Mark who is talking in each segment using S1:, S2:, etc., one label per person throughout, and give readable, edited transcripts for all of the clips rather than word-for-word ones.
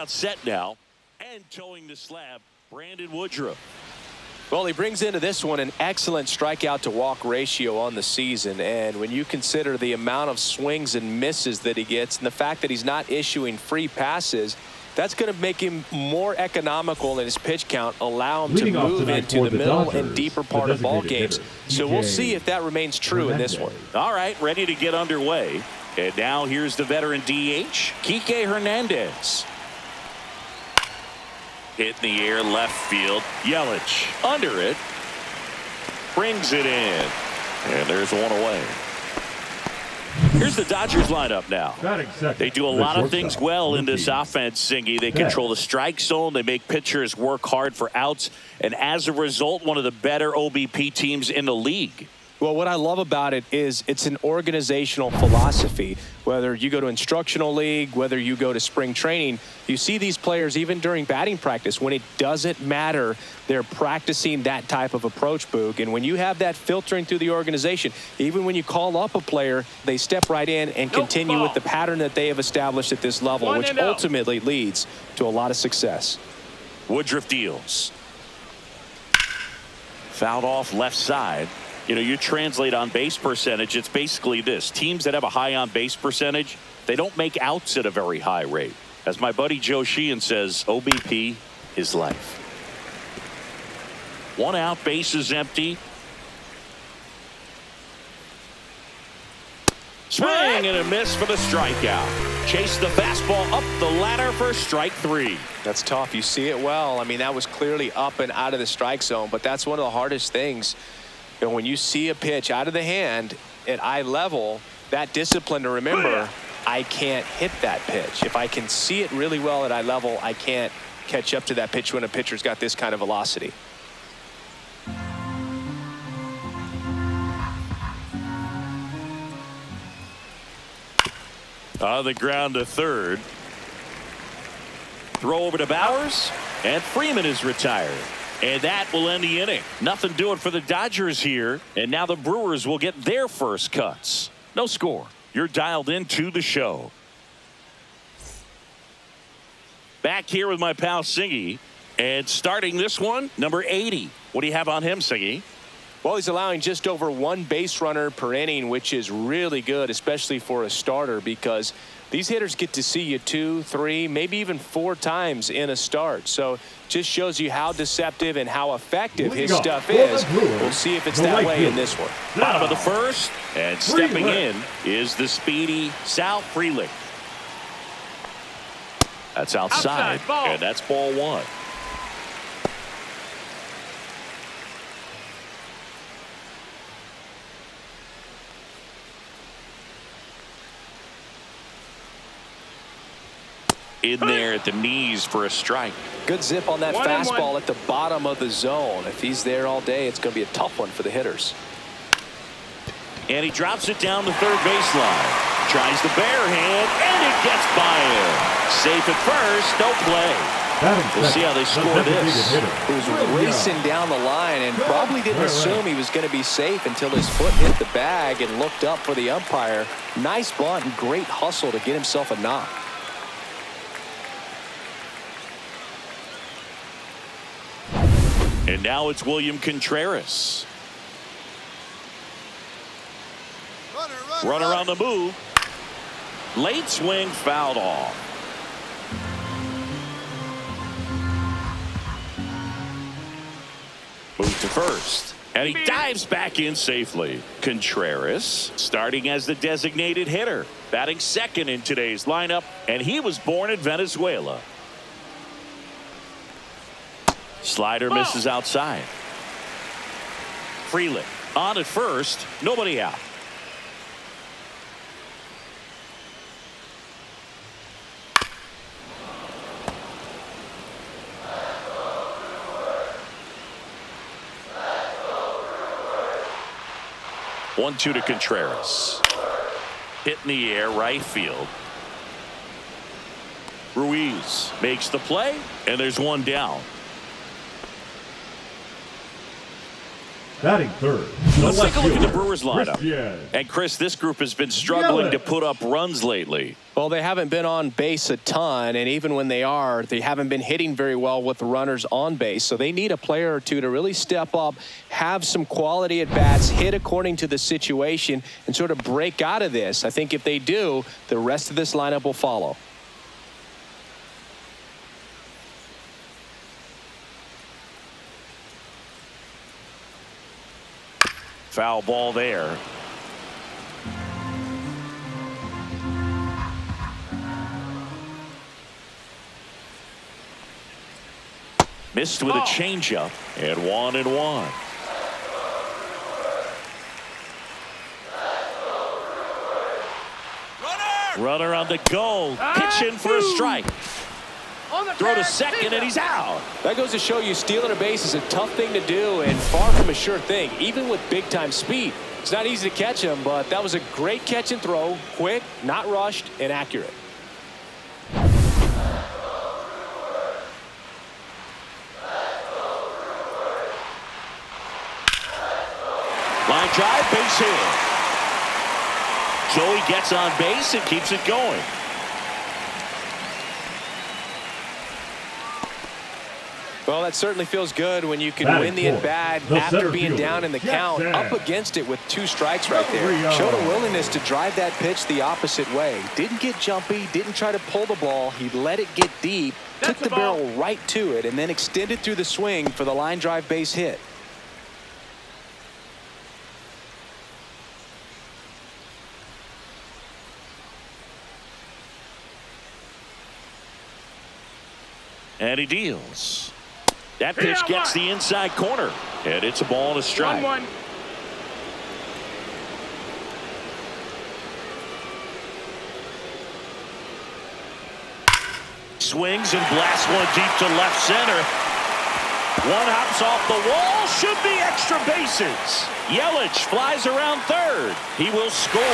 S1: Set now and towing the slab, Brandon Woodruff.
S2: Well, he brings into this one an excellent strikeout to walk ratio on the season, and when you consider the amount of swings and misses that he gets and the fact that he's not issuing free passes, that's going to make him more economical in his pitch count, allow him to move into the middle and deeper part of ball games. So we'll see if that remains true in this one.
S1: All right, ready to get underway. And now here's the veteran DH, Kike Hernandez. Hit in the air, left field. Yelich under it. Brings it in. And there's one away. Here's the Dodgers lineup now. They do a lot of things well in this offense, Singy. They control the strike zone. They make pitchers work hard for outs. And as a result, one of the better OBP teams in the league.
S2: Well, what I love about it is it's an organizational philosophy. Whether you go to instructional league, whether you go to spring training, you see these players even during batting practice. When it doesn't matter, they're practicing that type of approach, Boog. And when you have that filtering through the organization, even when you call up a player, they step right in and continue with the pattern that they have established at this level, which ultimately leads to a lot of success.
S1: Woodruff deals. Fouled off left side. You know, you translate on base percentage, it's basically this. Teams that have a high on base percentage, they don't make outs at a very high rate. As my buddy Joe Sheehan says, OBP is life. One out, base is empty. Swing and a miss for the strikeout. Chase the fastball up the ladder for strike three.
S2: That's tough. You see it well. I mean, that was clearly up and out of the strike zone, but that's one of the hardest things. And when you see a pitch out of the hand at eye level, that discipline to remember, I can't hit that pitch. If I can see it really well at eye level, I can't catch up to that pitch when a pitcher's got this kind of velocity.
S1: On the ground to third. Throw over to Bowers, and Freeman is retired. And that will end the inning. Nothing doing for the Dodgers here. And now the Brewers will get their first cuts. No score. You're dialed into the show. Back here with my pal Singy. And starting this one, number 80. What do you have on him, Singy?
S2: Well, he's allowing just over one base runner per inning, which is really good, especially for a starter, because these hitters get to see you 2, 3, maybe even 4 times in a start. So just shows you how deceptive and how effective his stuff is. We'll see if it's that way in this one.
S1: Bottom of the first, and stepping in is the speedy Sal Frelick. That's outside and that's ball one. In there at the knees for a strike.
S2: Good zip on that fastball at the bottom of the zone. If he's there all day, it's going to be a tough one for the hitters.
S1: And he drops it down the third baseline. Tries the bare hand, and it gets by him. Safe at first, no play. We'll see how they score this.
S2: He was racing down the line and probably didn't assume he was going to be safe until his foot hit the bag and looked up for the umpire. Nice bunt and great hustle to get himself a knock.
S1: And now it's William Contreras. Runner on the move. Late swing, fouled off. Move to first. And he dives back in safely. Contreras starting as the designated hitter. Batting second in today's lineup. And he was born in Venezuela. Slider misses outside. Frelick on at first. Nobody out. One-two to Contreras. Hit in the air, right field. Ruiz makes the play, and there's one down.
S3: Batting third.
S1: Let's take a look at the Brewers lineup.
S3: Christian.
S1: And Chris, this group has been struggling to put up runs lately.
S2: Well, they haven't been on base a ton, and even when they are, they haven't been hitting very well with the runners on base. So they need a player or two to really step up, have some quality at bats, hit according to the situation, and sort of break out of this. I think if they do, the rest of this lineup will follow.
S1: Foul ball there. Missed with a changeup, and 1-1. Runner on the go. Pitch in for a strike. Throw to second, and he's out.
S2: That goes to show you stealing a base is a tough thing to do and far from a sure thing, even with big-time speed. It's not easy to catch him, but that was a great catch and throw. Quick, not rushed, and accurate.
S1: Line drive, base hit. Joey gets on base and keeps it going.
S2: Well, that certainly feels good when you can win the at-bat after being down in the count, up against it with 2 strikes right there. Showed a willingness to drive that pitch the opposite way. Didn't get jumpy, didn't try to pull the ball. He let it get deep, took the barrel right to it, and then extended through the swing for the line drive base hit.
S1: And he deals. That pitch gets the inside corner, and it's a ball and a strike.
S4: 1-1.
S1: Swings and blasts one deep to left center. One hops off the wall. Should be extra bases. Yelich flies around third. He will score.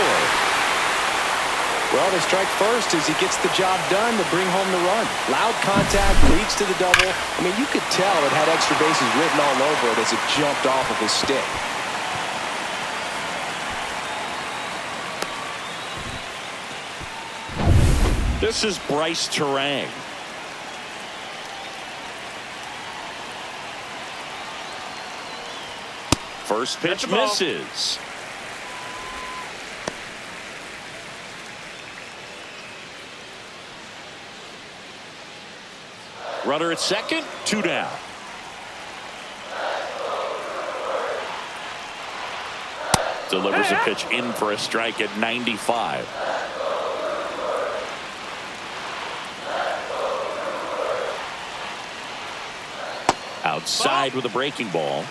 S2: Well, they strike first as he gets the job done to bring home the run. Loud contact leads to the double. I mean, you could tell it had extra bases written all over it as it jumped off of his stick.
S1: This is Bryce Terang. First pitch misses. Runner at second, 2 down. Delivers a pitch in for a strike at 95. Outside with a breaking ball.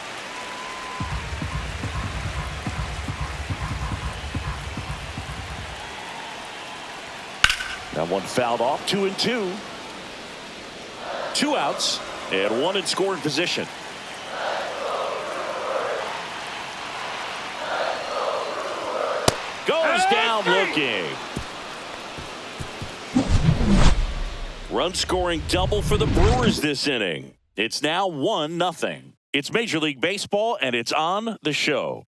S1: That one fouled off, 2-2. 2 outs and 1 in scoring position. Goes down looking. Run scoring double for the Brewers this inning. It's now 1-0. It's Major League Baseball, and it's on the show.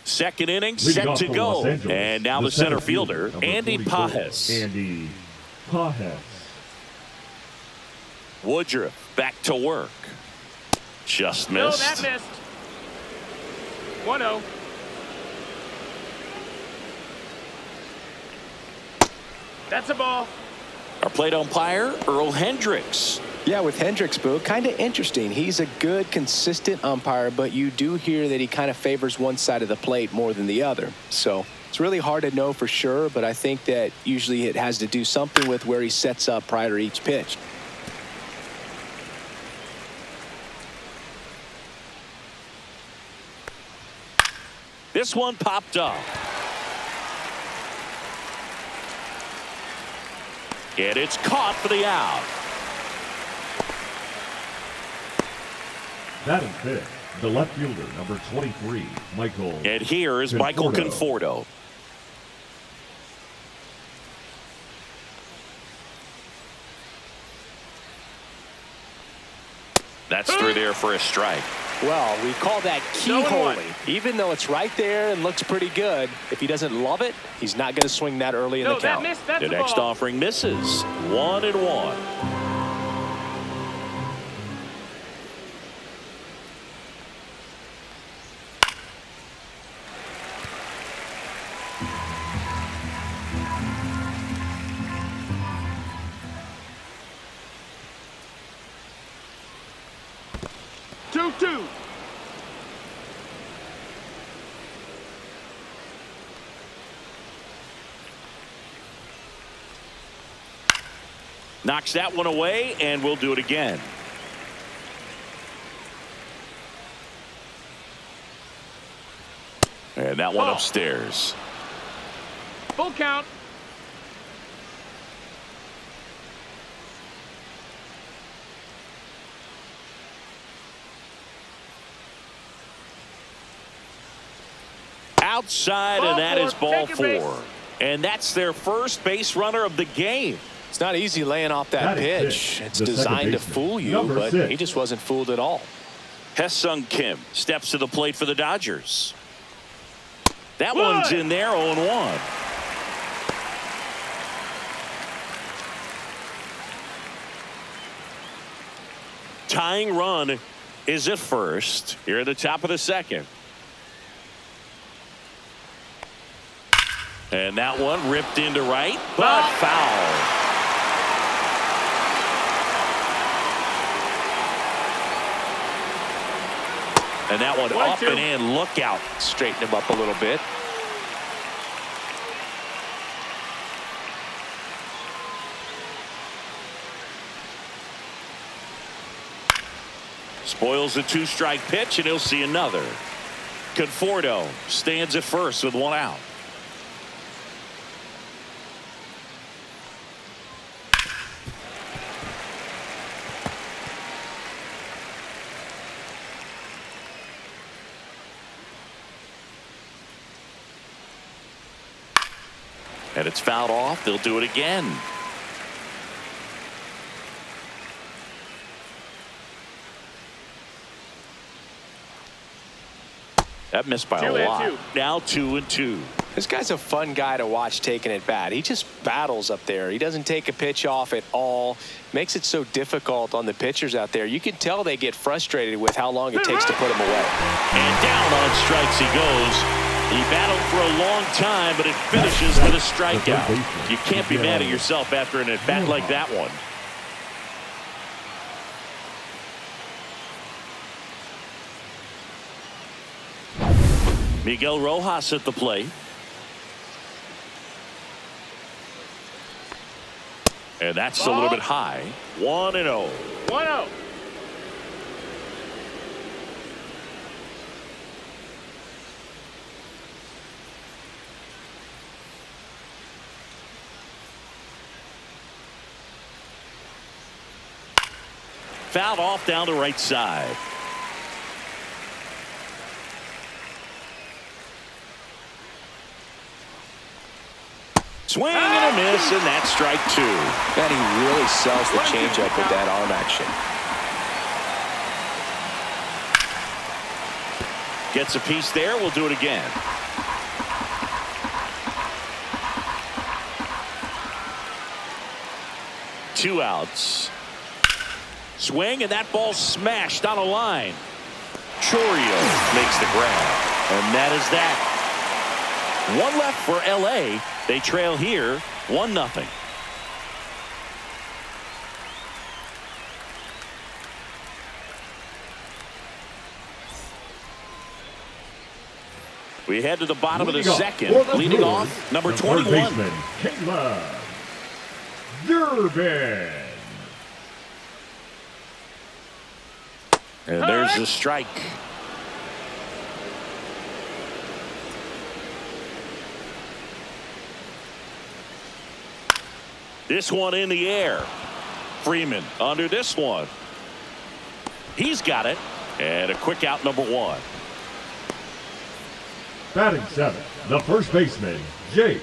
S1: Second inning set to go. And now the center fielder, Andy Pages.
S3: Andy Pages.
S1: Woodruff back to work. Just
S4: No,
S1: missed.
S4: that missed. 1-0. That's a ball.
S1: Our plate umpire, Earl Hendricks.
S2: Yeah, with Hendricks, Boo, kind of interesting. He's a good, consistent umpire, but you do hear that he kind of favors one side of the plate more than the other. So it's really hard to know for sure, but I think that usually it has to do something with where he sets up prior to each pitch.
S1: This one popped up. And it's caught for the out.
S3: Batting fifth, the left fielder, number 23, Michael.
S1: And here is Michael Conforto. That's through there for a strike.
S2: Well, we call that keyholing. Even though it's right there and looks pretty good, if he doesn't love it, he's not going to swing that early in the count.
S1: The next offering misses. 1-1.
S4: Two.
S1: Knocks that one away, and we'll do it again. And that one upstairs.
S4: Full count.
S1: Outside, and that is ball 4. And that's their first base runner of the game.
S2: It's not easy laying off that pitch. It's designed to fool you, but he just wasn't fooled at all.
S1: Hye-Sung Kim steps to the plate for the Dodgers. That one's in there, 0-1. Tying run is at first here at the top of the second. And that one ripped into right, but foul. And that one up and in. Look out.
S2: Straighten him up a little bit.
S1: Spoils the 2-strike pitch, and he'll see another. Conforto stands at first with 1 out. And it's fouled off. They'll do it again. That missed by a lot. Now 2-2.
S2: This guy's a fun guy to watch taking at bat. He just battles up there. He doesn't take a pitch off at all. Makes it so difficult on the pitchers out there. You can tell they get frustrated with how long it takes to put him away.
S1: And down on strikes he goes. He battled for a long time, but it finishes with a strikeout. You can't be mad at yourself after an at-bat like that one. Miguel Rojas at the plate. And that's a little bit high. 1-0.
S4: 1-0.
S1: Fouled off down the right side. Swing and a miss, and that's strike 2.
S2: Man, he really sells the changeup with that arm action.
S1: Gets a piece there. We'll do it again. Two outs. Swing, and that ball smashed on a line. Chorio makes the grab, and that is that. One left for L.A. They trail here 1-0. We head to the bottom of the second. Leading off, number 21.
S3: Durbin.
S1: And there's the strike. This one in the air. Freeman under this one. He's got it. And a quick out, number 1.
S3: Batting 7th, the first baseman, Jake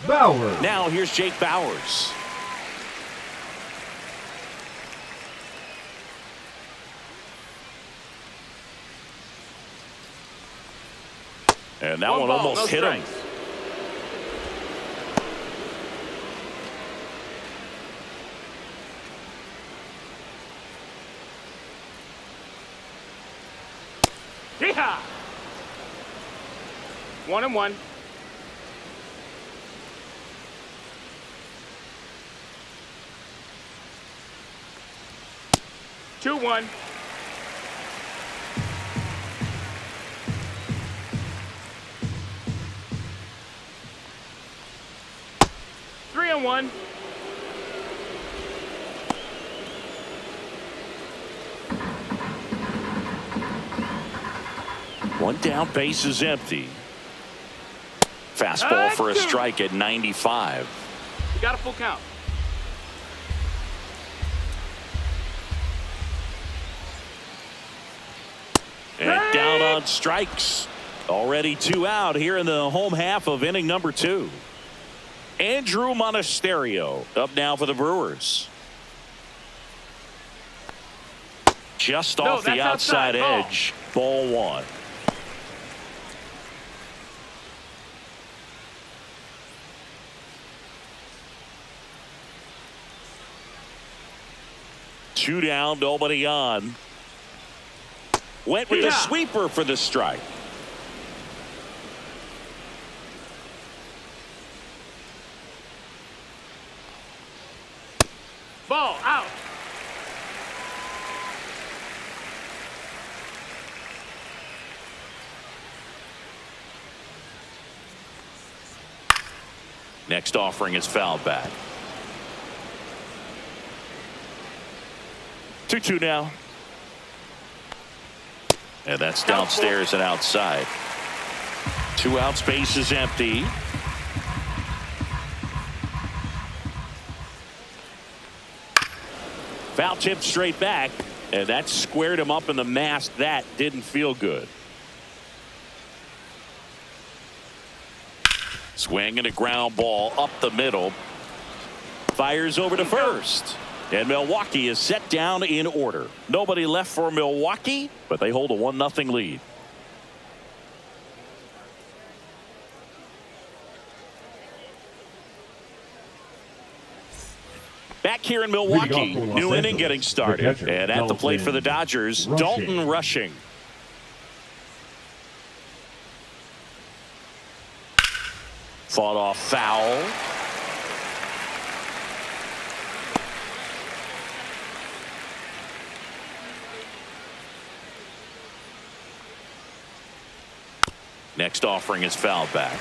S3: Bauers.
S1: Now here's Jake Bauers. And that one almost hit him.
S4: Yeehaw! 1-1. Two, 1. Three and 1.
S1: One down, base is empty. Fastball for a strike at 95.
S4: You got a full count.
S1: And down on strikes. Already 2 out here in the home half of inning number 2. Andrew Monasterio up now for the Brewers. Just off the outside edge. Ball 1. Two down, nobody on. Went with the sweeper for the strike.
S4: Ball out.
S1: Next offering is fouled back. 2-2 now. And that's downstairs and outside. 2 outs, base is empty. Foul tip straight back, and that squared him up in the mask. That didn't feel good. Swing and a ground ball up the middle. Fires over to first. And Milwaukee is set down in order. Nobody left for Milwaukee, but they hold a 1-0 lead. Back here in Milwaukee, new inning getting started. And at the plate for the Dodgers, Dalton Rushing. Fought off foul. Next offering is fouled back.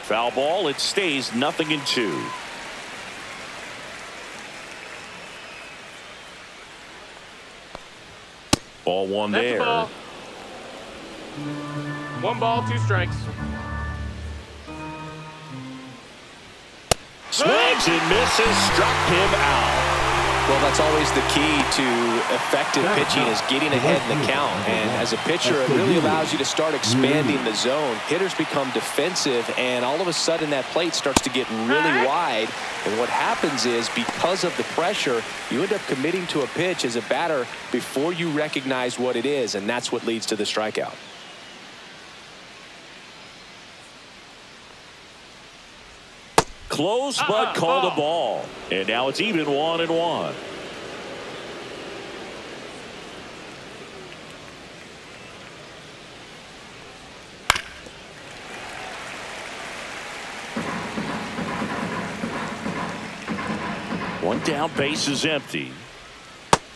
S1: Foul ball. It stays 0-2. Ball 1 there.
S4: Ball. 1 ball, 2 strikes.
S1: Swings and misses. Struck him out.
S2: Well, that's always the key to effective pitching is getting ahead in the count. And as a pitcher, it really allows you to start expanding the zone. Hitters become defensive, and all of a sudden that plate starts to get really wide. And what happens is, because of the pressure, you end up committing to a pitch as a batter before you recognize what it is, and that's what leads to the strikeout.
S1: Close, but called a ball. And now it's even 1-1. One down, base is empty.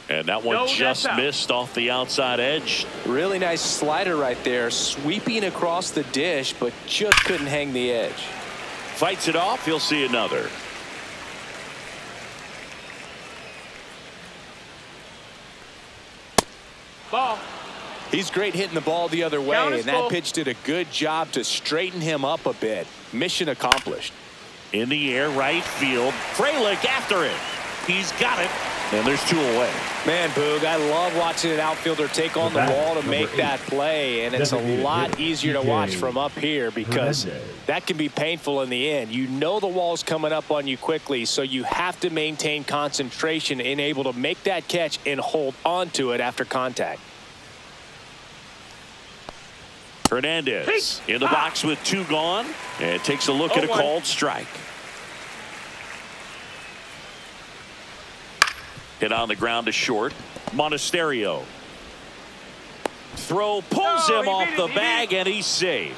S1: And that one just missed off the outside edge.
S2: Really nice slider right there, sweeping across the dish, but just couldn't hang the edge.
S1: Fights it off. He'll see another.
S4: Ball.
S2: He's great hitting the ball the other way, and that pitch did a good job to straighten him up a bit. Mission accomplished.
S1: In the air, right field. Frelick after it. He's got it. And there's 2 away.
S2: Man, Boog, I love watching an outfielder take on the wall to make that play, and it's a lot easier to watch from up here because that can be painful in the end. You know the wall's coming up on you quickly, so you have to maintain concentration and able to make that catch and hold on to it after contact.
S1: Hernandez in the box with 2 gone, and takes a look at a called strike. Hit on the ground to short. Monasterio. Throw pulls him off the bag, and he's safe.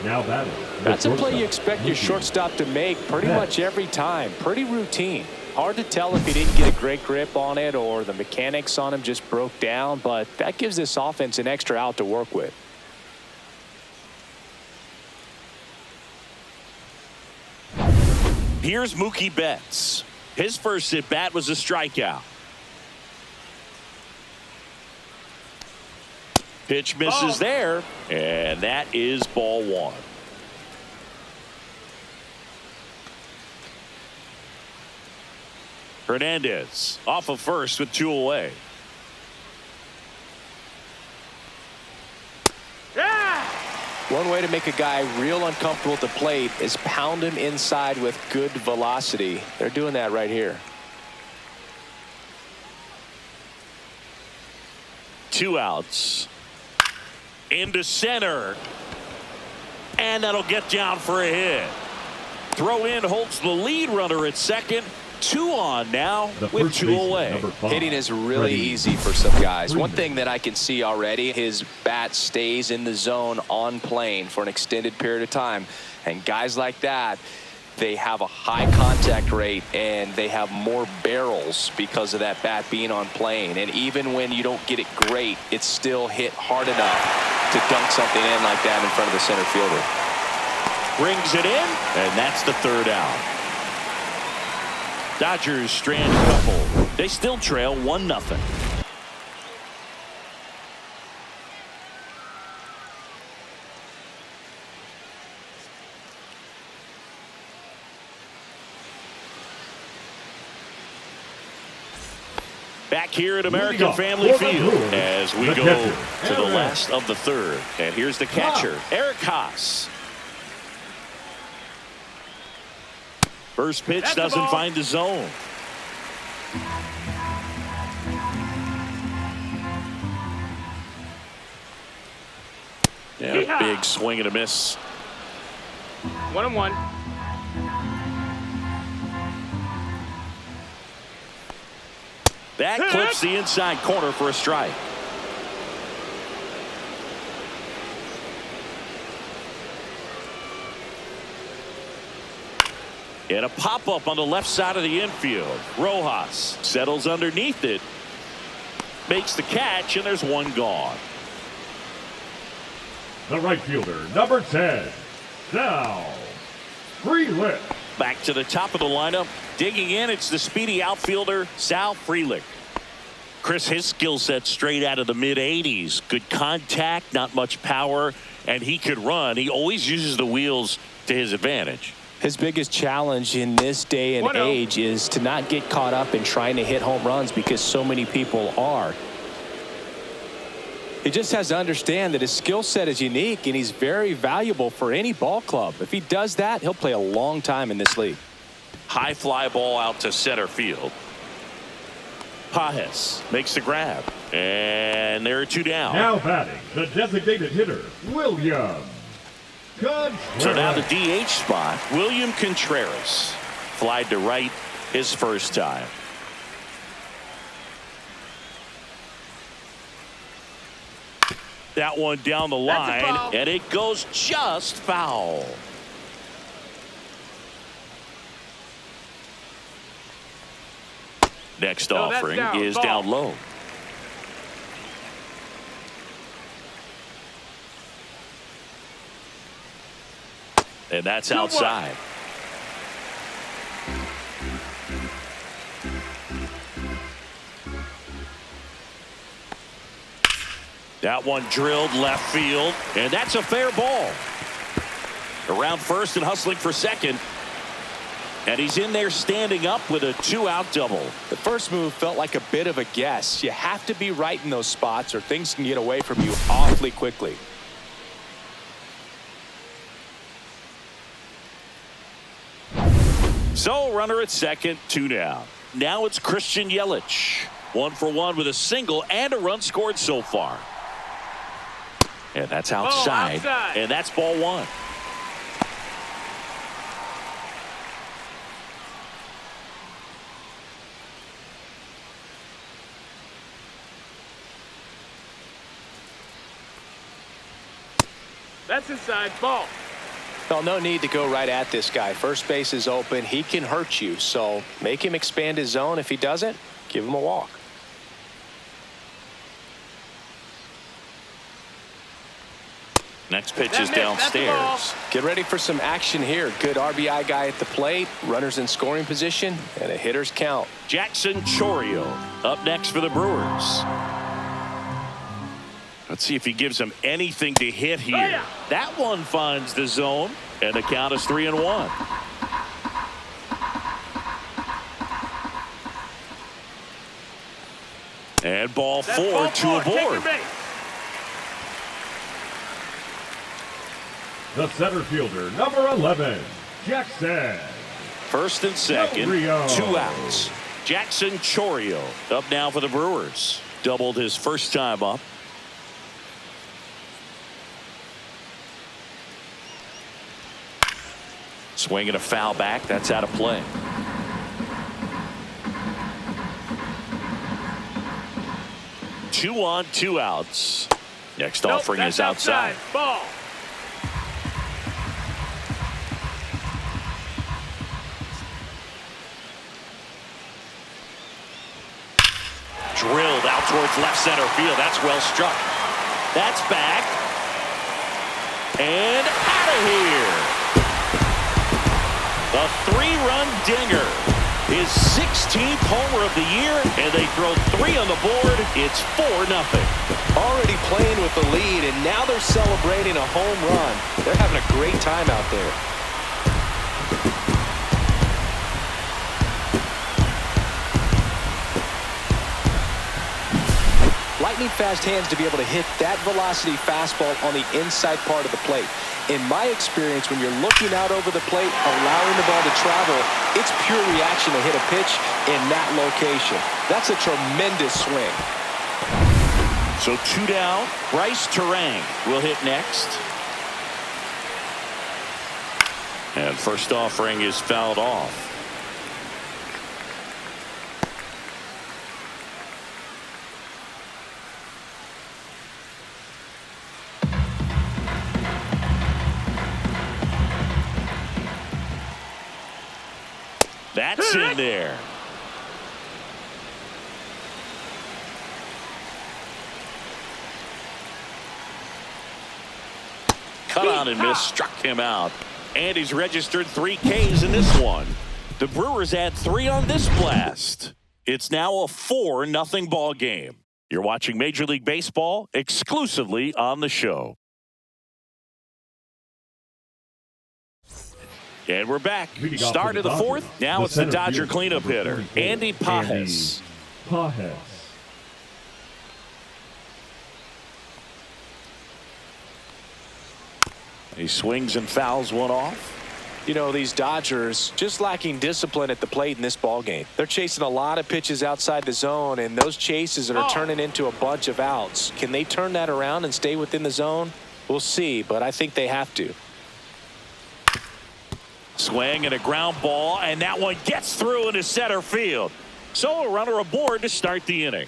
S3: Now batting.
S2: That's a play you expect your shortstop to make pretty much every time. Pretty routine. Hard to tell if he didn't get a great grip on it or the mechanics on him just broke down, but that gives this offense an extra out to work with.
S1: Here's Mookie Betts. His first at bat was a strikeout. Pitch misses there, and that is ball 1. Hernandez off of first with 2 away.
S2: One way to make a guy real uncomfortable at the plate is pound him inside with good velocity. They're doing that right here.
S1: 2 outs. Into center. And that'll get down for a hit. Throw in holds the lead runner at second. 2 on now with 2 away.
S2: Hitting is really easy for some guys. One thing that I can see already, his bat stays in the zone on plane for an extended period of time. And guys like that, they have a high contact rate and they have more barrels because of that bat being on plane. And even when you don't get it great, it's still hit hard enough to dunk something in like that in front of the center fielder.
S1: Brings it in, and that's the 3rd out. Dodgers strand a couple. They still trail 1-0. Back here at American Family Field as we go to the last of the 3rd. And here's the catcher, Eric Haas. First pitch doesn't find the zone. Yeah, big swing and a miss.
S4: 1-1.
S1: That clips the inside corner for a strike. And a pop-up on the left side of the infield. Rojas settles underneath it. Makes the catch, and there's 1 gone.
S3: The right fielder, number 10, Sal Frelick.
S1: Back to the top of the lineup. Digging in, it's the speedy outfielder, Sal Frelick. Chris, his skill set straight out of the mid-80s. Good contact, not much power, and he could run. He always uses the wheels to his advantage.
S2: His biggest challenge in this day and age is to not get caught up in trying to hit home runs because so many people are. He just has to understand that his skill set is unique and he's very valuable for any ball club. If he does that, he'll play a long time in this league.
S1: High fly ball out to center field. Pajes makes the grab, and there are 2 down.
S3: Now batting, the designated hitter, William Contreras.
S1: So now the DH spot, William Contreras. Flied to right his first time. That one down the line, and it goes just foul. Next offering is down low. And that's outside. That one drilled left field, and that's a fair ball. Around first and hustling for second. And he's in there standing up with a 2-out double.
S2: The first move felt like a bit of a guess. You have to be right in those spots or things can get away from you awfully quickly.
S1: So runner at second, 2 down. Now it's Christian Yelich. 1 for 1 with a single and a run scored so far. And that's outside. And that's ball 1.
S4: That's inside. Ball.
S2: Well, no need to go right at this guy. First base is open. He can hurt you. So make him expand his zone. If he doesn't, give him a walk.
S1: Next pitch is downstairs.
S2: Get ready for some action here. Good RBI guy at the plate. Runners in scoring position. And a hitter's count.
S1: Jackson Chourio up next for the Brewers. Let's see if he gives them anything to hit here.
S4: Oh, yeah.
S1: That one finds the zone. And the count is 3-1. And ball 4 to aboard.
S3: The center fielder, number 11, Jackson.
S1: First and second,
S3: Chourio.
S1: 2 outs. Jackson Chourio up now for the Brewers. Doubled his first time up. Swinging a foul back. That's out of play. Two on, 2 outs. Next offering is outside.
S4: Ball.
S1: Drilled out towards left center field. That's well struck. That's back. And out of here. A 3-run dinger. His 16th homer of the year, and they throw 3 on the board. It's 4-0.
S2: Already playing with the lead, and now they're celebrating a home run. They're having a great time out there. Lightning fast hands to be able to hit that velocity fastball on the inside part of the plate. In my experience, when you're looking out over the plate, allowing the ball to travel, it's pure reaction to hit a pitch in that location. That's a tremendous swing.
S1: So 2 down. Bryce Terang will hit next. And first offering is fouled off. That's in there. Cut on and miss, struck him out. And he's registered 3 Ks in this one. The Brewers add 3 on this blast. It's now a 4-0 ball game. You're watching Major League Baseball exclusively on the show. And we're back. Start of the 4th. Now it's the Dodger cleanup hitter, Andy Pages. He swings and fouls one off.
S2: You know, these Dodgers just lacking discipline at the plate in this ball game. They're chasing a lot of pitches outside the zone, and those chases are turning into a bunch of outs. Can they turn that around and stay within the zone? We'll see, but I think they have to.
S1: Swing and a ground ball, and that one gets through into center field. So a runner aboard to start the inning.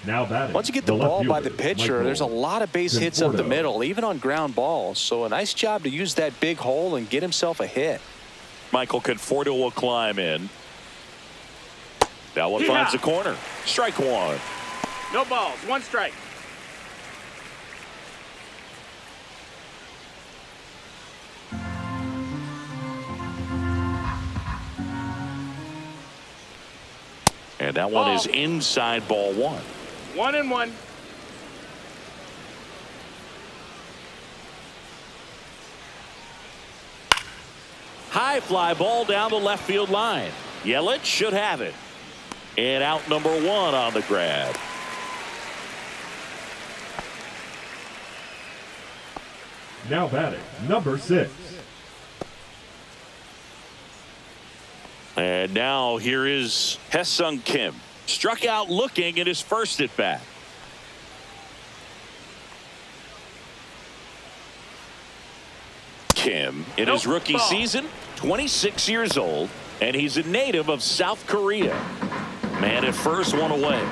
S3: Now batting.
S2: Once you get the ball by the pitcher, there's a lot of base hits up the middle, even on ground balls. So a nice job to use that big hole and get himself a hit.
S1: Michael Conforto will climb in. That one finds the corner. Strike 1.
S4: No balls. 1 strike.
S1: And that one is inside ball 1.
S4: 1-1.
S1: High fly ball down the left field line. Yelich should have it. And out number 1 on the grab.
S3: Now batting, number 6.
S1: And now here is Hae-Sung Kim. Struck out looking at his first at bat. Kim in his rookie season, 26 years old, and he's a native of South Korea. Man at first, one away.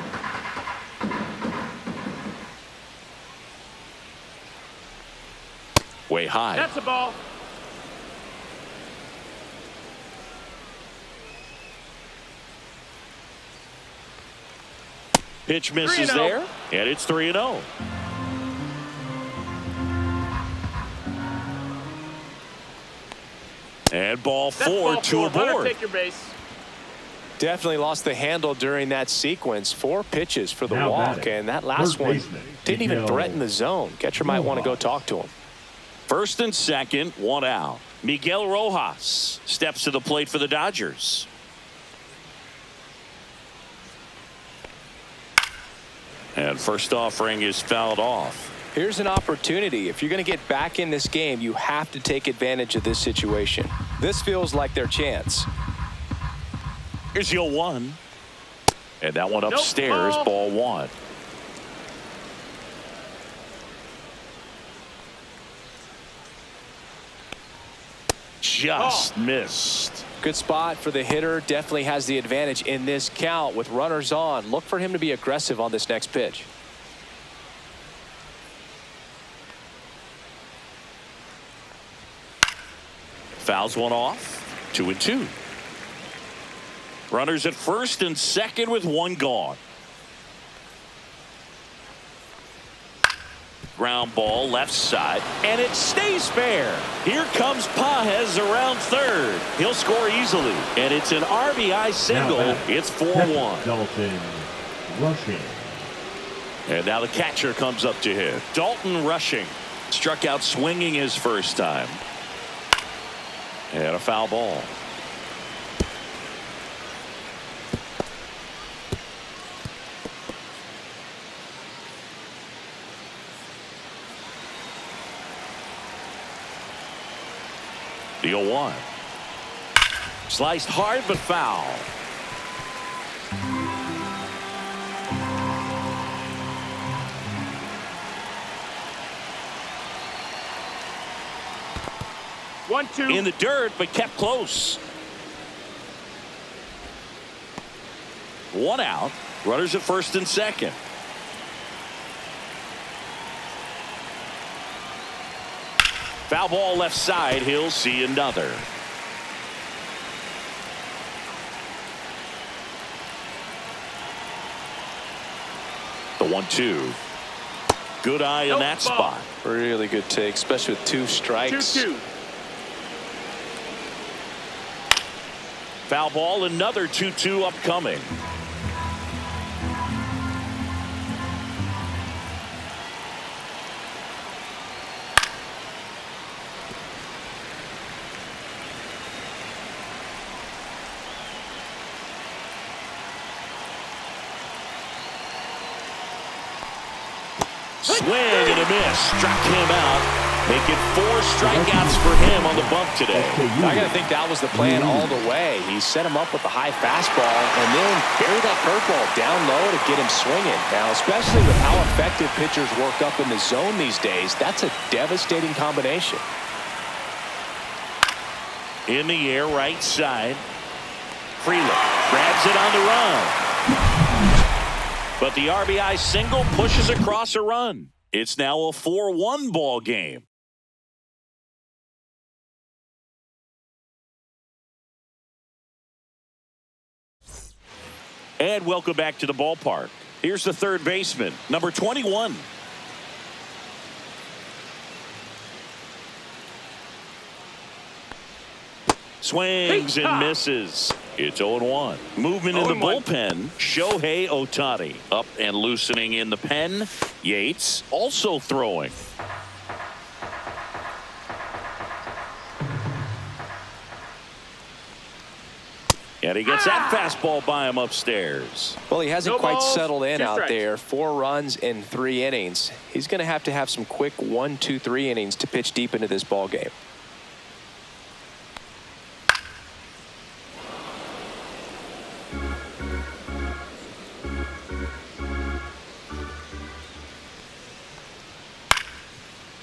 S1: Way high.
S4: That's a ball.
S1: Pitch misses there, and it's 3-0. And ball 4, 2 aboard.
S4: Take your base.
S2: Definitely lost the handle during that sequence. 4 pitches for the
S3: Now
S2: walk,
S3: batting,
S2: and that last one didn't even threaten the zone. Catcher might want to go talk to him.
S1: First and second, 1 out. Miguel Rojas steps to the plate for the Dodgers. And first offering is fouled off.
S2: Here's an opportunity. If you're going to get back in this game, you have to take advantage of this situation. This feels like their chance.
S1: Here's your 1. And that one upstairs, ball 1. Just missed.
S2: Good spot for the hitter. Definitely has the advantage in this count with runners on. Look for him to be aggressive on this next pitch.
S1: Fouls one off. 2-2. Runners at first and second with 1 gone. Ground ball left side, and it stays fair. Here comes Pages around third. He'll score easily, and it's an RBI single. It's 4-1.
S3: Dalton Rushing.
S1: And now the catcher comes up to hit. Dalton Rushing struck out swinging his first time. And a foul ball. The 0-1. Sliced hard but foul.
S4: One, two.
S1: In the dirt, but kept close. 1 out. Runners at first and second. Foul ball left side. He'll see another. The 1-2. Good eye in that spot.
S2: Really good take, especially with 2 strikes.
S4: 2-2.
S1: Foul ball, another 2-2 upcoming. Swing and a miss. Struck him out. Making 4 strikeouts for him on the bump today.
S2: I got to think that was the plan all the way. He set him up with a high fastball and then buried that curveball down low to get him swinging. Now, especially with how effective pitchers work up in the zone these days, that's a devastating combination.
S1: In the air, right side. Freeland grabs it on the run. But the RBI single pushes across a run. It's now a 4-1 ball game. And welcome back to the ballpark. Here's the third baseman, number 21. Swings and misses. It's 0-1. Movement in the bullpen. Shohei Ohtani up and loosening in the pen. Yates also throwing. And he gets that fastball by him upstairs.
S2: Well, he hasn't
S4: No
S2: quite
S4: balls,
S2: settled in
S4: 2
S2: out
S4: strikes.
S2: there. 4 runs in 3 innings. He's going to have some quick 1, 2, 3 innings to pitch deep into this ball game.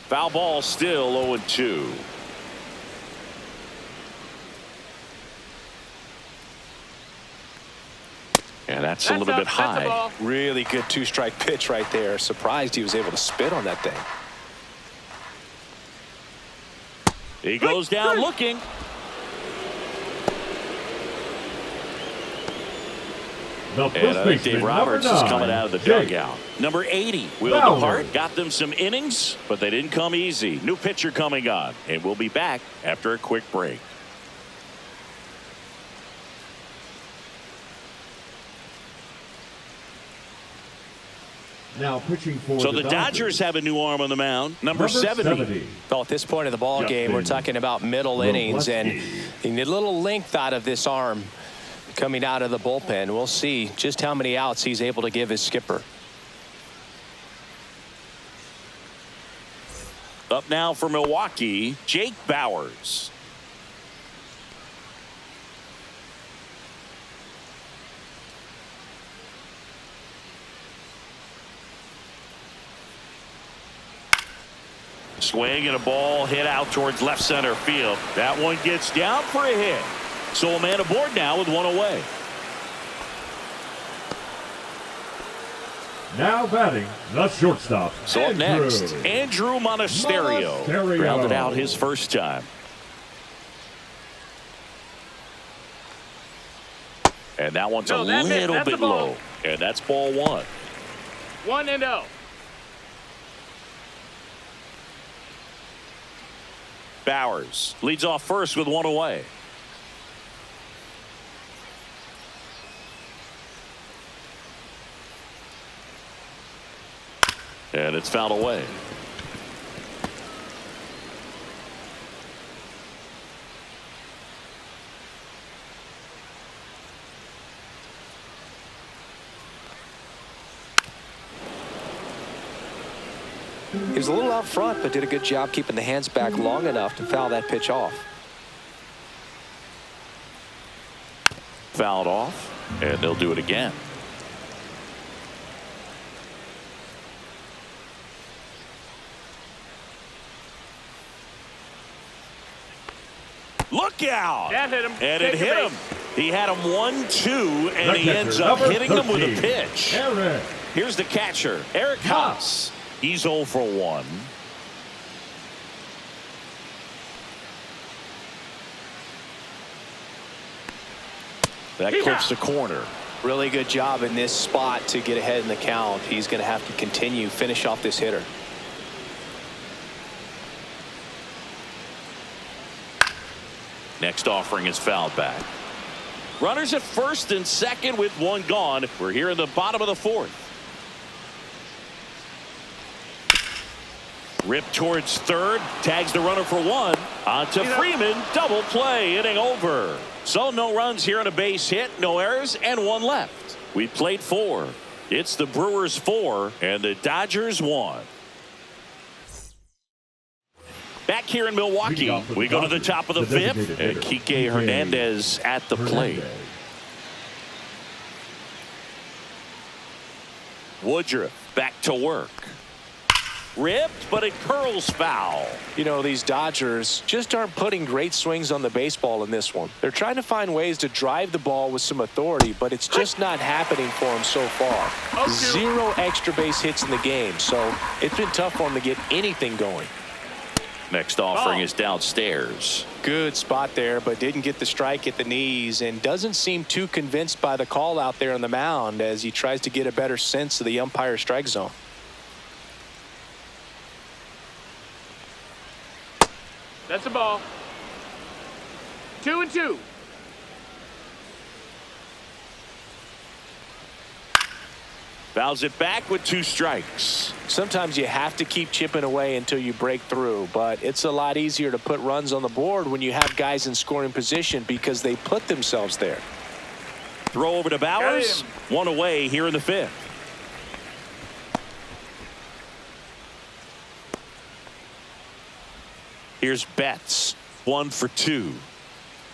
S1: Foul ball, still 0-2. And that's a little bit
S4: That's a
S1: high.
S4: ball.
S2: Really good 2-strike pitch right there. Surprised he was able to spit on that thing.
S1: He goes down looking.
S3: The
S1: And
S3: first
S1: I think
S3: baseman,
S1: Dave Roberts
S3: number
S1: is
S3: 9,
S1: coming out of the
S3: Jake
S1: dugout. Number 80, Will
S3: Bauer.
S1: DeHart, got them some innings, but they didn't come easy. New pitcher coming on, and we'll be back after a quick break.
S3: Now pitching for
S1: So the Dodgers have a new arm on the mound. Number 70.
S2: Well, at this point of the ball game, we're talking about middle innings, and you need a little length out of this arm coming out of the bullpen. We'll see just how many outs he's able to give his skipper.
S1: Up now for Milwaukee, Jake Bauers. Swing and a ball hit out towards left center field. That one gets down for a hit. So a man aboard now with 1 away.
S3: Now batting the shortstop.
S1: So up next, Andrew Monasterio. Grounded out his first time. And that one's a little bit low. And that's ball 1.
S4: 1-0.
S1: Bauers leads off first with 1 away. And it's fouled away.
S2: He was a little out front, but did a good job keeping the hands back long enough to foul that pitch off.
S1: Fouled off, and they'll do it again. Look out!
S4: That hit him.
S1: And it
S4: Take a
S1: hit
S4: base.
S1: him. He had him 1-2, and
S3: The
S1: he
S3: catcher,
S1: ends up
S3: number
S1: hitting him with a
S3: 13,
S1: pitch.
S3: Eric.
S1: Here's the catcher, Eric Haas. He's 0 for 1. That clips the corner.
S2: Really good job in this spot to get ahead in the count. He's going to have to continue, finish off this hitter.
S1: Next offering is fouled back. Runners at first and second with 1 gone. We're here in the bottom of the 4th. Rip towards third, tags the runner for 1. On to Freeman, double play, inning over. So no runs here on a base hit, no errors, and 1 left. We played 4. It's the Brewers 4 and the Dodgers 1. Back here in Milwaukee, we go to the top of the 5th, and Kike Hernandez at the plate. Woodruff back to work. Ripped, but it curls foul.
S2: You know, these Dodgers just aren't putting great swings on the baseball in this one. They're trying to find ways to drive the ball with some authority, but it's just not happening for them so far. 0 extra base hits in the game, so it's been tough for them to get anything going.
S1: Next offering is downstairs.
S2: Good spot there, but didn't get the strike at the knees and doesn't seem too convinced by the call out there on the mound as he tries to get a better sense of the umpire strike zone.
S4: That's a ball. 2-2.
S1: Fouls it back with 2 strikes.
S2: Sometimes you have to keep chipping away until you break through, but it's a lot easier to put runs on the board when you have guys in scoring position because they put themselves there.
S1: Throw over to Bowers. One away here in the fifth. Here's Betts. 1 for 2.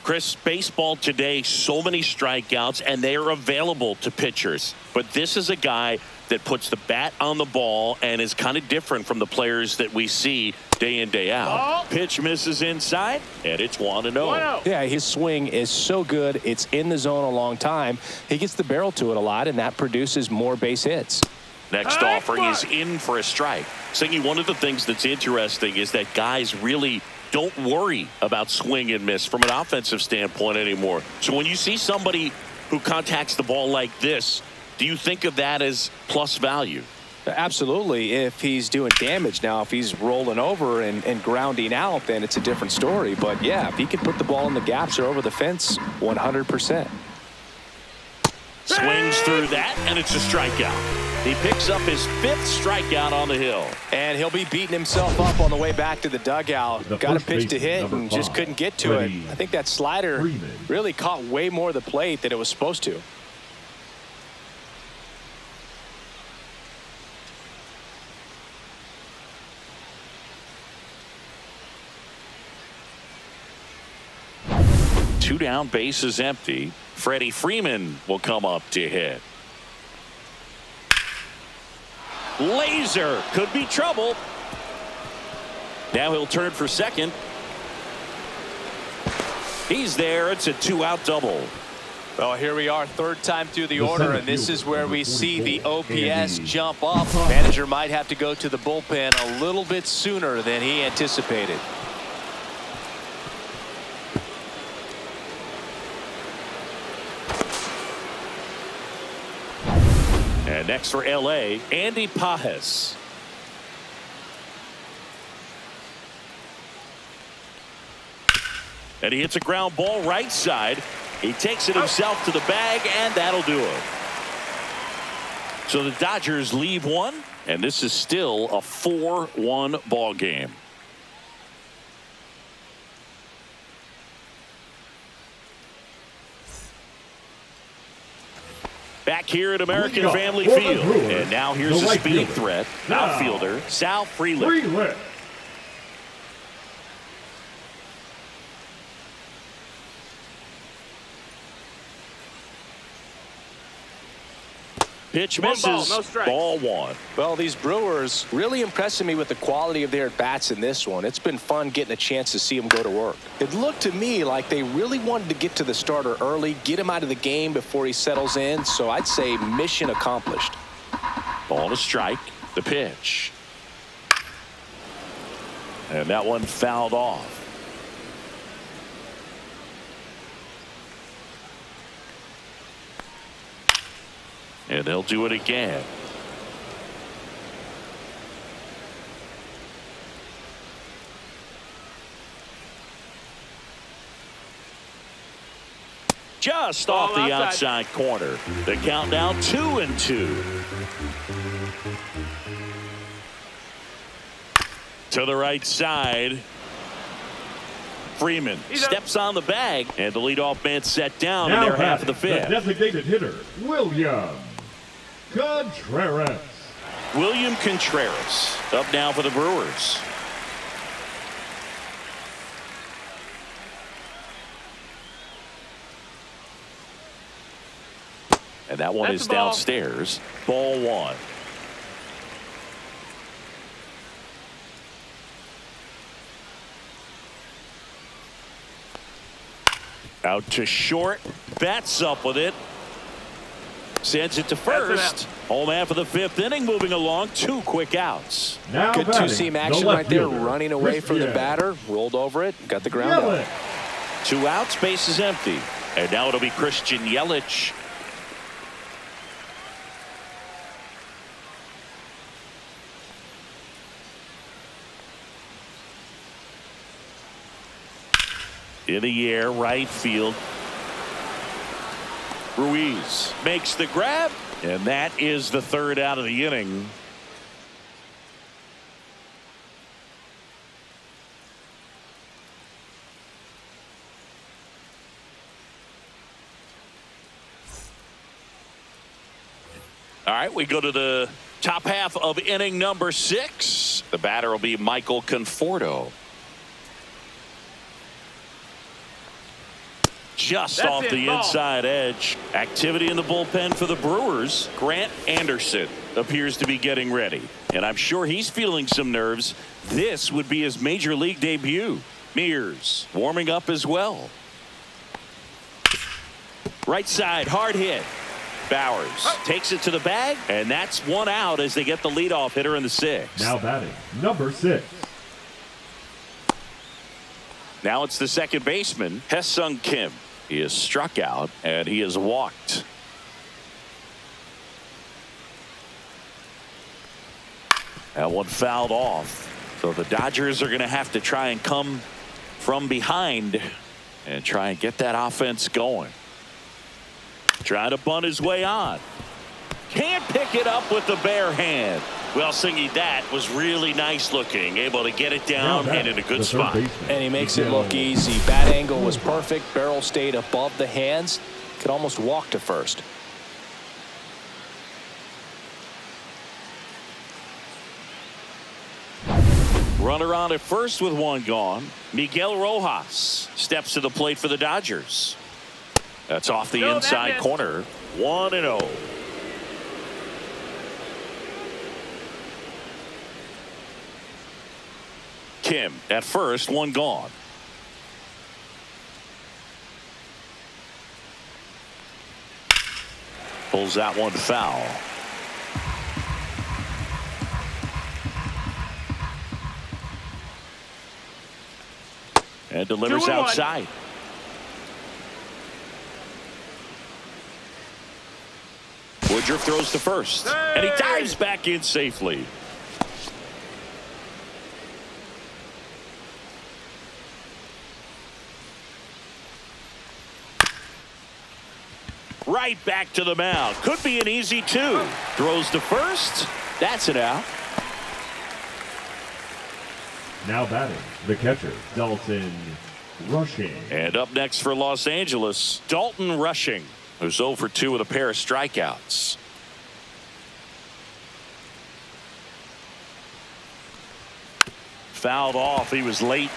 S1: Chris, baseball today, so many strikeouts, and they are available to pitchers. But this is a guy that puts the bat on the ball and is kind of different from the players that we see day in, day out. Pitch misses inside, and it's 1-0.
S2: Yeah, his swing is so good. It's in the zone a long time. He gets the barrel to it a lot, and that produces more base hits.
S1: Next offering is in for a strike. Singy, one of the things that's interesting is that guys really don't worry about swing and miss from an offensive standpoint anymore. So when you see somebody who contacts the ball like this, do you think of that as plus value?
S2: Absolutely, if he's doing damage. Now, if he's rolling over and grounding out, then it's a different story. But, yeah, if he can put the ball in the gaps or over the fence, 100%.
S1: Swings through that, and it's a strikeout. He picks up his 5th strikeout on the hill.
S2: And he'll be beating himself up on the way back to the dugout. Got a pitch to hit and just couldn't get to it. I think that slider really caught way more of the plate than it was supposed to.
S1: Two down, bases empty. Freddie Freeman will come up to hit. Laser could be trouble. Now he'll turn for second. He's there. It's a 2-out double.
S2: Well, here we are, third time through the order, and this is where we see the OPS jump up. Manager might have to go to the bullpen a little bit sooner than he anticipated.
S1: And next for L.A., Andy Pajes. And he hits a ground ball right side. He takes it himself to the bag, and that'll do it. So the Dodgers leave one, and this is still a 4-1 ball game. Back here at American Family Field. And now here's the speeding threat. Outfielder, Sal Frelick. Pitch misses. Ball 1.
S2: Well, these Brewers really impressing me with the quality of their at-bats in this one. It's been fun getting a chance to see them go to work. It looked to me like they really wanted to get to the starter early, get him out of the game before he settles in. So I'd say mission accomplished.
S1: Ball to strike. The pitch. And that one fouled off. And they'll do it again. Just off the outside corner. The count now 2-2. To the right side. Freeman steps on the bag, and the leadoff man set down in their half of the fifth.
S3: The designated hitter, William Contreras.
S1: William Contreras up now for the Brewers. And that one is downstairs. Ball 1. Out to short. Bats up with it. Sends it to first. Home half of the 5th inning, moving along. 2 quick outs.
S3: Now
S2: good two-seam action right there, running away from the batter. Rolled over it, got the ground out.
S1: 2 outs, base is empty. And now it'll be Christian Yelich. In the air, right field. Ruiz makes the grab, and that is the 3rd out of the inning. right, we go to the top half of inning number 6. The batter will be Michael Conforto. Just
S4: That's
S1: off
S4: it,
S1: the
S4: ball.
S1: inside edge. Activity in the bullpen for the Brewers. Grant Anderson appears to be getting ready. And I'm sure he's feeling some nerves. This would be his major league debut. Mears warming up as well. Right side, hard hit. Bowers takes it to the bag, and that's one out as they get the leadoff hitter in the 6th.
S3: Now batting, number 6.
S1: Now it's the second baseman, Hye-Sung Kim. He is struck out, and he is walked. That one fouled off. So the Dodgers are going to have to try and come from behind and try and get that offense going. Trying to bunt his way on. Can't pick it up with the bare hand. Well, Singy, that was really nice looking. Able to get it down and in a good spot.
S2: And he makes it look easy. Bat angle was perfect. Barrel stayed above the hands. Could almost walk to first.
S1: Runner on at first with one gone. Miguel Rojas steps to the plate for the Dodgers. That's off the inside corner. 1-0. Kim at first, one gone. Pulls that one foul. And delivers outside. Woodruff throws to first. And he dives back in safely. Right back to the mound. Could be an easy 2. Throws to first. That's it out.
S3: Now batting, the catcher, Dalton Rushing.
S1: And up next for Los Angeles, Dalton Rushing, who's 0 for 2 with a pair of strikeouts. Fouled off. He was late.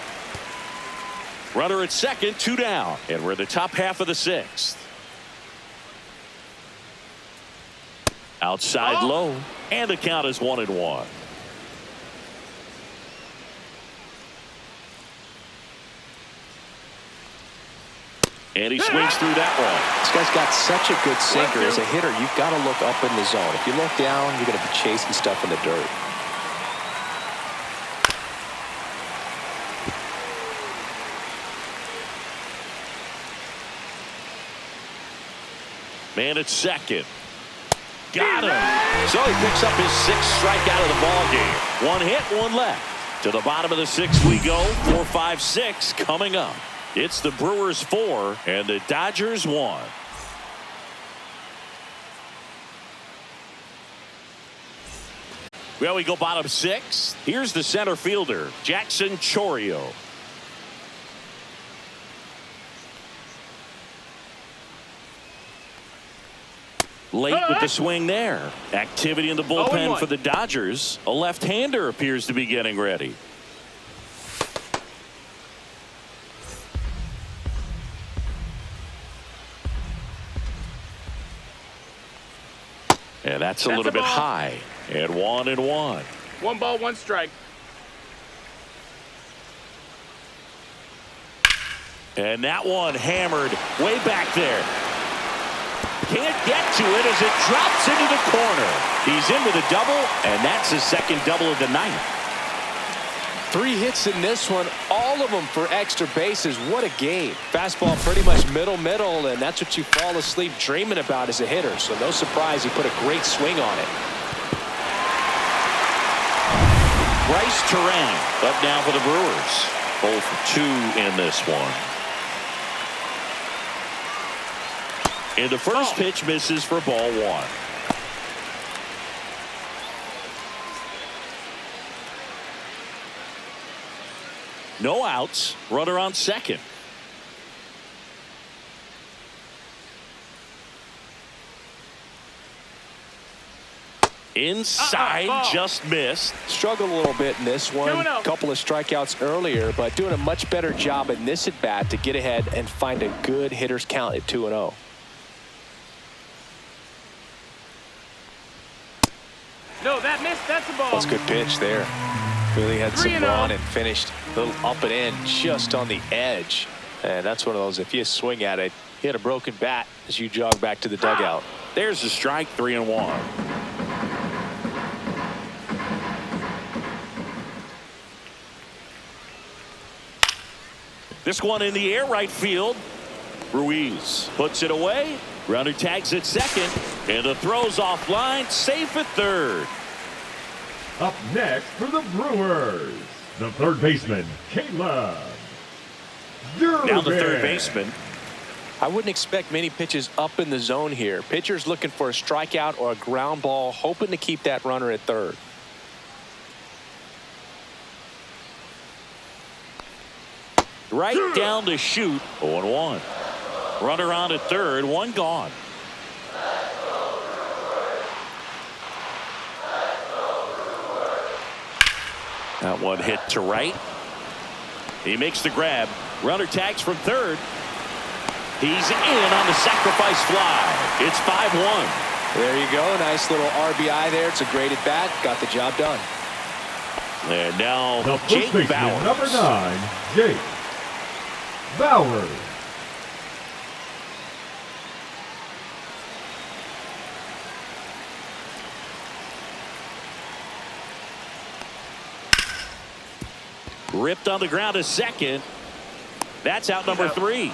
S1: Runner at second, 2 down. And we're in the top half of the 6th. Outside low. And the count is 1-1. And he swings through that one.
S2: This guy's got such a good sinker. As a hitter, you've got to look up in the zone. If you look down, you're going to be chasing stuff in the dirt.
S1: Man at second. Got him. So he picks up his 6th strikeout of the ball game. 1 hit, 1 left. To the bottom of the 6th we go. 4, 5, 6 coming up. It's the Brewers 4 and the Dodgers 1. Well, we go bottom 6. Here's the center fielder, Jackson Chourio. Late with the swing there. Activity in the bullpen for the Dodgers. A left-hander appears to be getting ready. And that's a little bit high. And 1-1.
S4: 1 ball, 1 strike.
S1: And that one hammered way back there. Can't get to it as it drops into the corner. He's in with a double, and that's his 2nd double of the night.
S2: 3 hits in this one, all of them for extra bases. What a game. Fastball pretty much middle, and that's what you fall asleep dreaming about as a hitter. So no surprise he put a great swing on it.
S1: Bryce Terang up now for the Brewers. 0 for 2 in this one. And the first pitch misses for ball 1. No outs. Runner on second. Inside, just missed.
S2: Struggled a little bit in this one.
S4: 2-0.
S2: Couple of strikeouts earlier, but doing a much better job in this at bat to get ahead and find a good hitter's count at 2-0.
S4: No, that missed. That's a ball.
S2: That's a good pitch there. Really had some
S4: 3-0.
S2: run and finished a little up and in just on the edge. And that's one of those, if you swing at it, you hit a broken bat as you jog back to the dugout.
S1: There's the strike, 3-1. This one in the air, right field. Ruiz puts it away. Runner tags at second, and the throw's offline, safe at third.
S3: Up next for the Brewers, the third baseman, Caleb.
S1: Now the third baseman.
S2: I wouldn't expect many pitches up in the zone here. Pitcher's looking for a strikeout or a ground ball, hoping to keep that runner at third.
S1: Right down the chute, 0-1. Runner on at third, one gone. That one hit to right. He makes the grab. Runner tags from third. He's in on the sacrifice fly. It's 5-1.
S2: There you go. Nice little RBI there. It's a great at bat. Got the job done.
S1: And now
S3: The first
S1: Jake
S3: baseman,
S1: Bauers.
S3: number 9, Jake Bauers.
S1: Ripped on the ground a second. That's out number 3.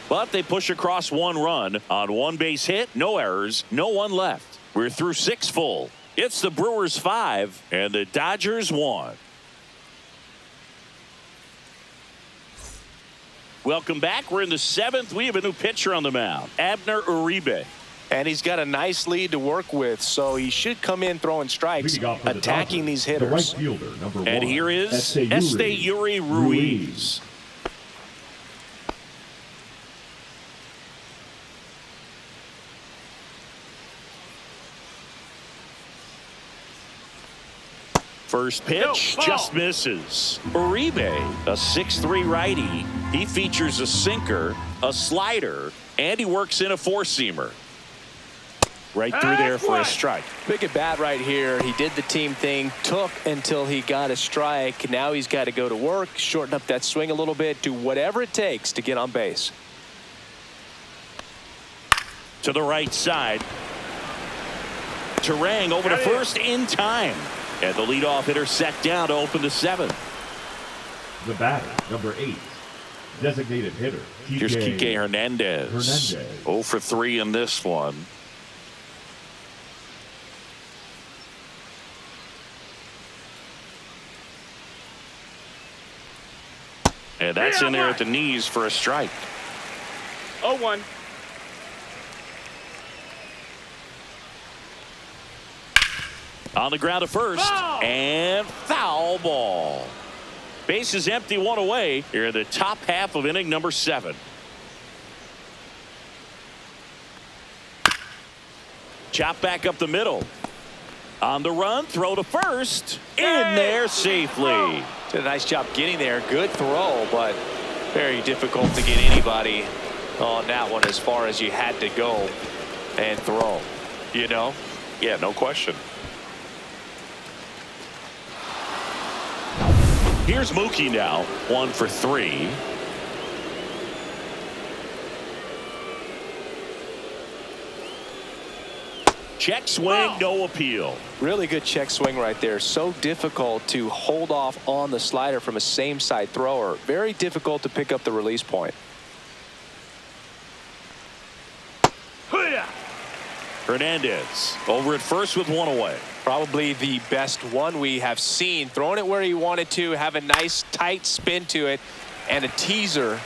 S1: But they push across one run on one base hit. No errors. No one left. We're through 6 full. It's the Brewers 5 and the Dodgers 1. Welcome back. We're in the 7th. We have a new pitcher on the mound, Abner Uribe.
S2: And he's got a nice lead to work with, so he should come in throwing strikes,
S3: Leading off for the
S2: attacking
S3: Dodgers,
S2: these
S3: the right
S2: hitters.
S3: fielder, number 1.
S1: And here is Esteury Ruiz. First pitch just misses. Uribe, a 6'3" righty. He features a sinker, a slider, and he works in a four-seamer. Right through there for a strike.
S2: Big at bat right here. He did the team thing, took until he got a strike. Now he's got to go to work, shorten up that swing a little bit, do whatever it takes to get on base.
S1: To the right side. Terang over to first in time. And the leadoff hitter set down to open the 7th.
S3: The batter, number 8, designated hitter.
S1: Here's Kike Hernandez. 0 for 3 in this one. And that's in there at the knees for a strike.
S4: 0-1.
S1: On the ground to first.
S4: Ball.
S1: And foul ball. Base is empty, one away. Here in the top half of inning number 7. Chop back up the middle. On the run, throw to first. In there safely.
S2: Did a nice job getting there. Good throw, but very difficult to get anybody on that one as far as you had to go and throw. You know?
S1: Yeah, no question. Here's Mookie now, 1 for 3. Check swing, no appeal.
S2: Really good check swing right there. So difficult to hold off on the slider from a same side thrower. Very difficult to pick up the release point.
S1: Hernandez over at first with one away.
S2: Probably the best one we have seen. Throwing it where he wanted to, have a nice tight spin to it, and a teaser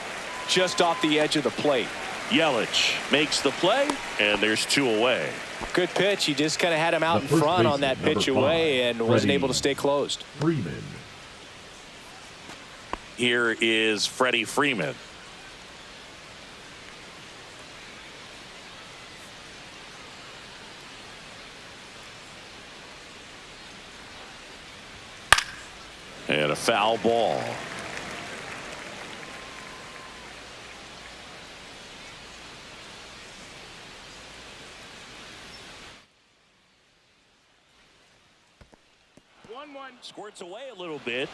S2: just off the edge of the plate.
S1: Yelich makes the play, and there's 2 away.
S2: Good pitch. He just kind of had him out in
S3: first
S2: front on
S3: baseman,
S2: that pitch
S3: number 5,
S2: away and wasn't
S3: Freddie
S2: able to stay closed.
S3: Freeman.
S1: Here is Freddie Freeman. And a foul ball. Squirts away a little bit.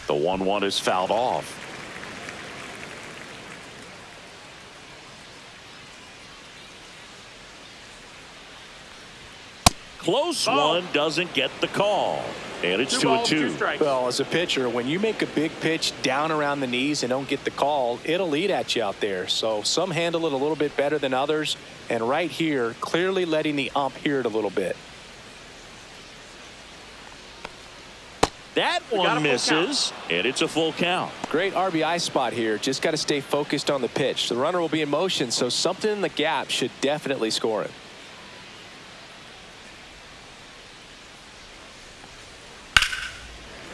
S1: The 1-1 is fouled off. Close one, doesn't get the call. And it's 2-2.
S2: Well, as a pitcher, when you make a big pitch down around the knees and don't get the call, it'll eat at you out there. So some handle it a little bit better than others. And right here, clearly letting the ump hear it a little bit.
S1: That one misses, and it's a full count.
S2: Great RBI spot here. Just got to stay focused on the pitch. The runner will be in motion, so something in the gap should definitely score it.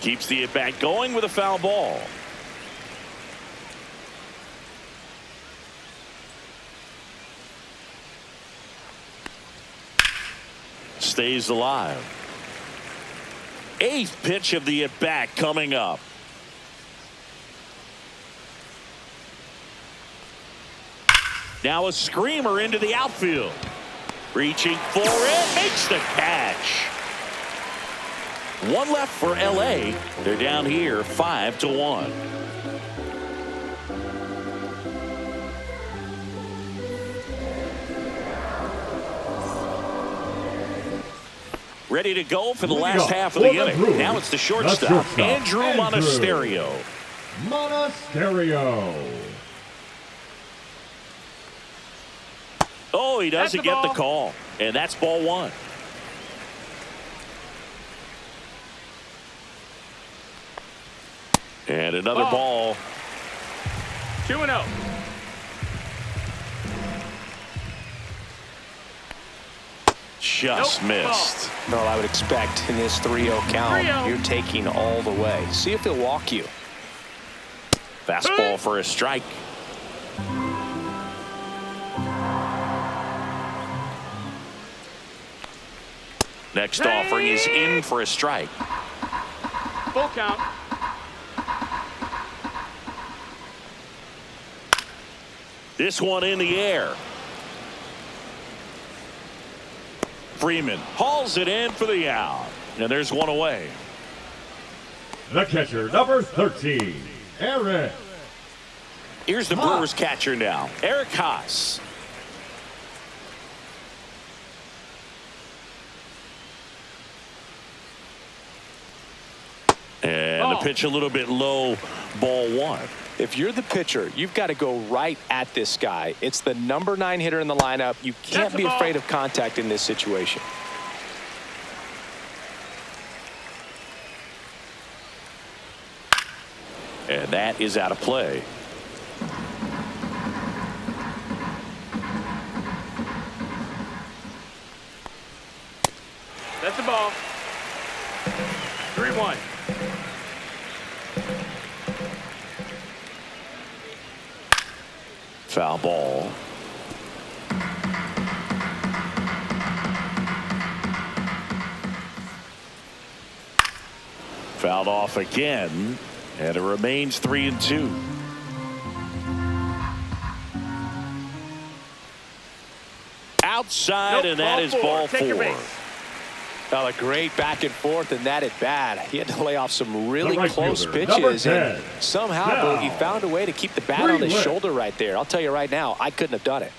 S1: Keeps the at-bat going with a foul ball. Stays alive. 8th pitch of the at-bat coming up. Now a screamer into the outfield. Reaching for it, makes the catch. One left for LA. They're down here 5-1. Ready to go for the last half of the inning. Now it's the shortstop, Andrew Monasterio. Oh, he doesn't get the call. And that's ball one. And another ball.
S4: 2-0.
S1: Just missed.
S2: Well, I would expect in this 3-0 count, you're taking all the way. See if he'll walk you.
S1: Fastball for a strike. Next offering is in for a strike.
S4: Full count.
S1: This one in the air. Freeman hauls it in for the out. And there's one away.
S3: The catcher, number 13, Eric.
S1: Here's the Brewers catcher now, Eric Haas. And the pitch a little bit low, ball one.
S2: If you're the pitcher, you've got to go right at this guy. It's the number 9 hitter in the lineup. You can't be afraid of contact in this situation.
S1: And that is out of play.
S4: That's the ball. 3-1.
S1: Foul ball. Fouled off again, and it remains 3-2. Outside, and that is ball four.
S2: Well, a great back and forth, and that at bat. He had to lay off some really close pitches, and somehow he found a way to keep the bat on his shoulder right there. I'll tell you right now, I couldn't have done it.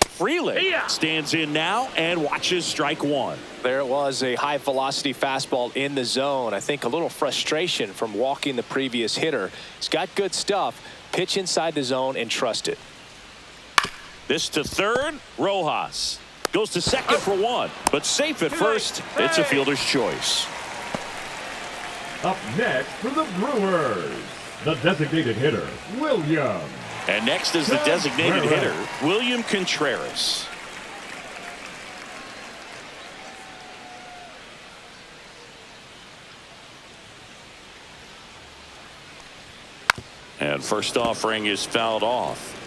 S1: Freeland stands in now and watches strike one.
S2: There it was, a high velocity fastball in the zone. I think a little frustration from walking the previous hitter. He's got good stuff. Pitch inside the zone and trust it.
S1: This to third. Rojas goes to second for one, but safe at first. It's a fielder's choice.
S3: Up next for the Brewers, the designated hitter, William.
S1: And next is the designated hitter, William Contreras. And first offering is fouled off.